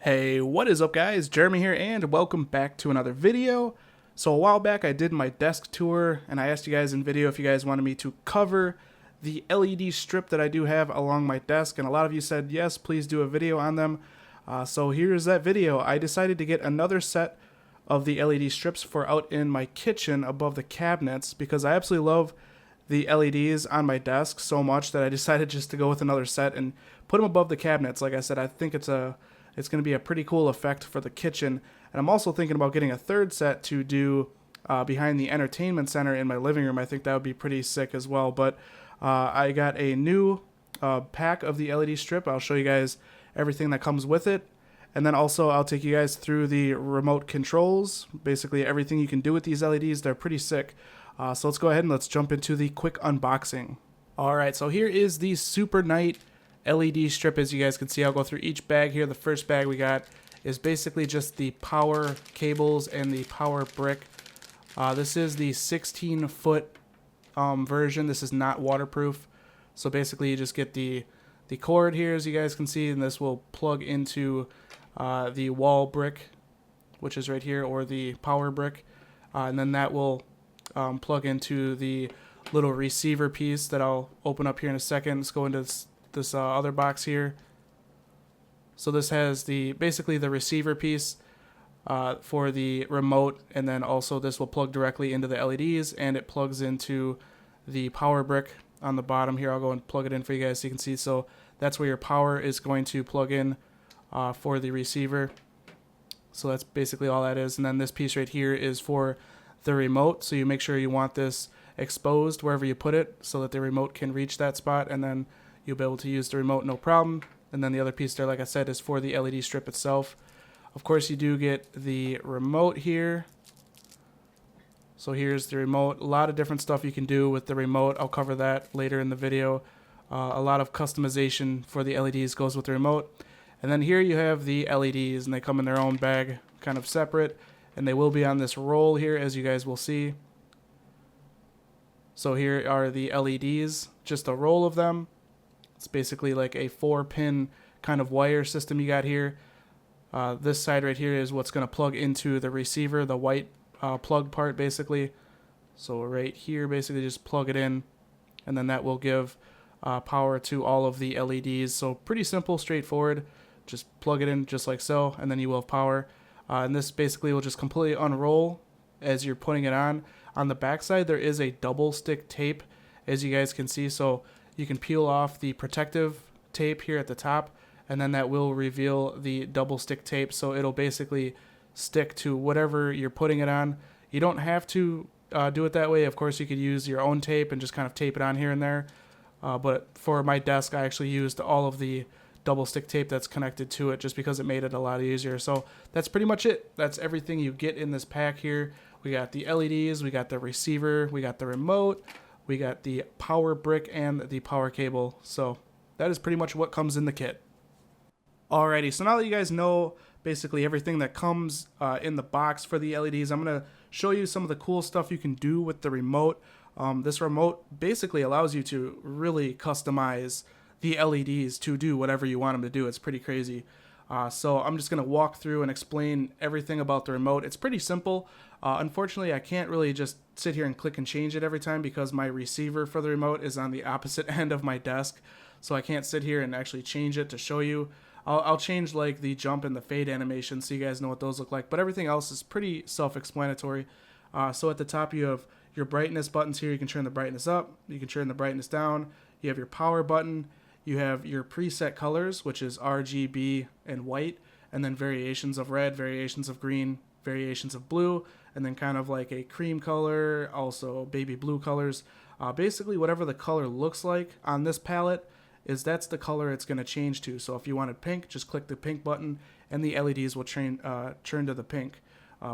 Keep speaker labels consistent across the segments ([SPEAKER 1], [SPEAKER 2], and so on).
[SPEAKER 1] Hey, what is up guys? Jeremy here and welcome back to another video. So a while back I did my desk tour and I asked you guys in video if you guys wanted me to cover the LED strip that I do have along my desk, and a lot of you said yes, please do a video on them. So here's that video. I decided to get another set of the LED strips for out in my kitchen above the cabinets because I absolutely love the LEDs on my desk so much that I decided just to go with another set and put them above the cabinets. Like I said, I think it's going to be a pretty cool effect for the kitchen. And I'm also thinking about getting a third set to do behind the entertainment center in my living room. I think that would be pretty sick as well. But I got a new pack of the LED strip. I'll show you guys everything that comes with it. And then also I'll take you guys through the remote controls. Basically everything you can do with these LEDs. They're pretty sick. So let's go ahead and let's jump into the quick unboxing. Alright, so here is the SUPERNIGHT LED strip. As you guys can see, I'll go through each bag here. The first bag we got is basically just the power cables and the power brick. This is the 16-foot version. This is not waterproof. So basically you just get the cord here, as you guys can see, and this will plug into the wall brick, which is right here, or the power brick. And then that will plug into the little receiver piece that I'll open up here in a second. Let's go into this other box here. So this has basically the receiver piece for the remote, and then also this will plug directly into the LEDs, and it plugs into the power brick on the bottom here. I'll go and plug it in for you guys so you can see. So that's where your power is going to plug in for the receiver. So that's basically all that is. And then this piece right here is for the remote, so you make sure you want this exposed wherever you put it so that the remote can reach that spot, and then you'll be able to use the remote no problem. And then the other piece there, like I said, is for the LED strip itself. Of course, you do get the remote here. So here's the remote. A lot of different stuff you can do with the remote. I'll cover that later in the video. A lot of customization for the LEDs goes with the remote. And then here you have the LEDs, and they come in their own bag, kind of separate. And they will be on this roll here, as you guys will see. So here are the LEDs, just a roll of them. It's basically like a 4-pin kind of wire system you got here. This side right here is what's going to plug into the receiver, the white plug part basically. So right here, basically just plug it in, and then that will give power to all of the LEDs. So pretty simple, straightforward. Just plug it in just like so, and then you will have power. And this basically will just completely unroll as you're putting it on. On the back side, there is a double stick tape, as you guys can see. So you can peel off the protective tape here at the top, and then that will reveal the double stick tape. So it'll basically stick to whatever you're putting it on. You don't have to do it that way. Of course, you could use your own tape and just kind of tape it on here and there. But for my desk, I actually used all of the double stick tape that's connected to it just because it made it a lot easier. So that's pretty much it. That's everything you get in this pack here. We got the LEDs, we got the receiver, we got the remote, we got the power brick, and the power cable. So that is pretty much what comes in the kit. Alrighty, so now that you guys know basically everything that comes in the box for the LEDs, I'm going to show you some of the cool stuff you can do with the remote. This remote basically allows you to really customize the LEDs to do whatever you want them to do. It's pretty crazy. So I'm just going to walk through and explain everything about the remote. It's pretty simple. Unfortunately, I can't really just sit here and click and change it every time because my receiver for the remote is on the opposite end of my desk. So I can't sit here and actually change it to show you. I'll change like the jump and the fade animation so you guys know what those look like. But everything else is pretty self-explanatory. So at the top you have your brightness buttons here. You can turn the brightness up. You can turn the brightness down. You have your power button. You have your preset colors, which is RGB and white, and then variations of red, variations of green, variations of blue, and then kind of like a cream color, also baby blue colors. Basically, whatever the color looks like on this palette that's the color it's going to change to. So if you wanted pink, just click the pink button, and the LEDs will turn to the pink.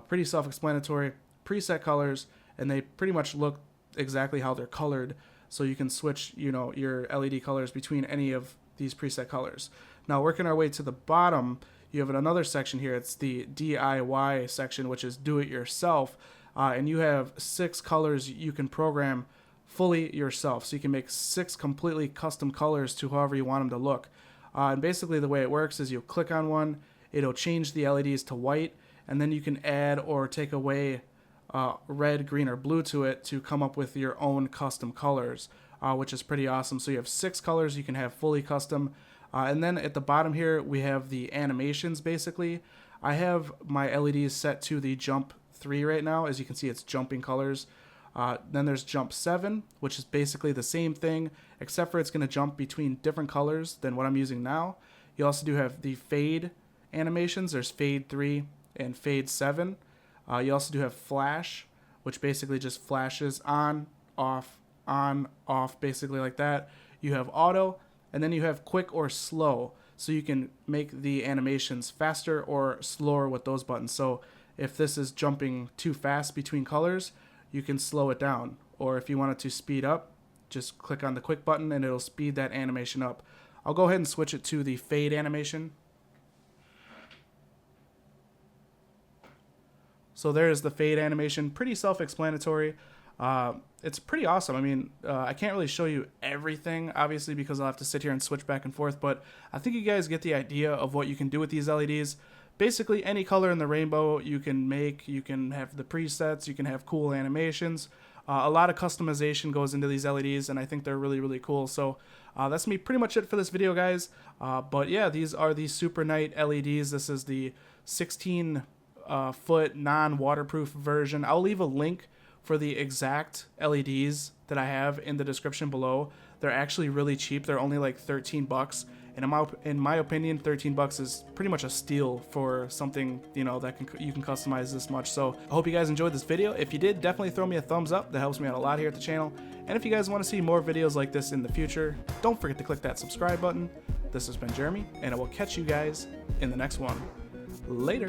[SPEAKER 1] Pretty self-explanatory. Preset colors, and they pretty much look exactly how they're colored. So you can switch, your LED colors between any of these preset colors. Now, working our way to the bottom, you have another section here. It's the DIY section, which is do it yourself. And you have 6 colors you can program fully yourself. So you can make 6 completely custom colors to however you want them to look. And basically the way it works is you click on one, it'll change the LEDs to white, and then you can add or take away red, green, or blue to it to come up with your own custom colors, which is pretty awesome. So you have 6 colors you can have fully custom. And then at the bottom here, we have the animations basically. I have my LEDs set to the jump 3 right now. As you can see, it's jumping colors. Then there's jump 7, which is basically the same thing, except for it's going to jump between different colors than what I'm using now. You also do have the fade animations. There's fade 3 and fade 7. You also do have flash, which basically just flashes on, off, basically like that. You have auto, and then you have quick or slow, so you can make the animations faster or slower with those buttons. So if this is jumping too fast between colors, you can slow it down. Or if you want it to speed up, just click on the quick button and it'll speed that animation up. I'll go ahead and switch it to the fade animation. So there's the fade animation, pretty self-explanatory. It's pretty awesome. I mean, I can't really show you everything, obviously, because I'll have to sit here and switch back and forth, but I think you guys get the idea of what you can do with these LEDs. Basically, any color in the rainbow you can make. You can have the presets, you can have cool animations. A lot of customization goes into these LEDs, and I think they're really, really cool. So that's me, pretty much it for this video, guys. But yeah, these are the SUPERNIGHT LEDs. This is the 16-foot non-waterproof version. I'll leave a link for the exact LEDs that I have in the description below. They're actually really cheap. They're only like 13 bucks. And in my opinion, 13 bucks is pretty much a steal for something, you know, that you can customize this much. So I hope you guys enjoyed this video. If you did, definitely throw me a thumbs up. That helps me out a lot here at the channel. And if you guys want to see more videos like this in the future, don't forget to click that subscribe button. This has been Jeremy, and I will catch you guys in the next one. Later.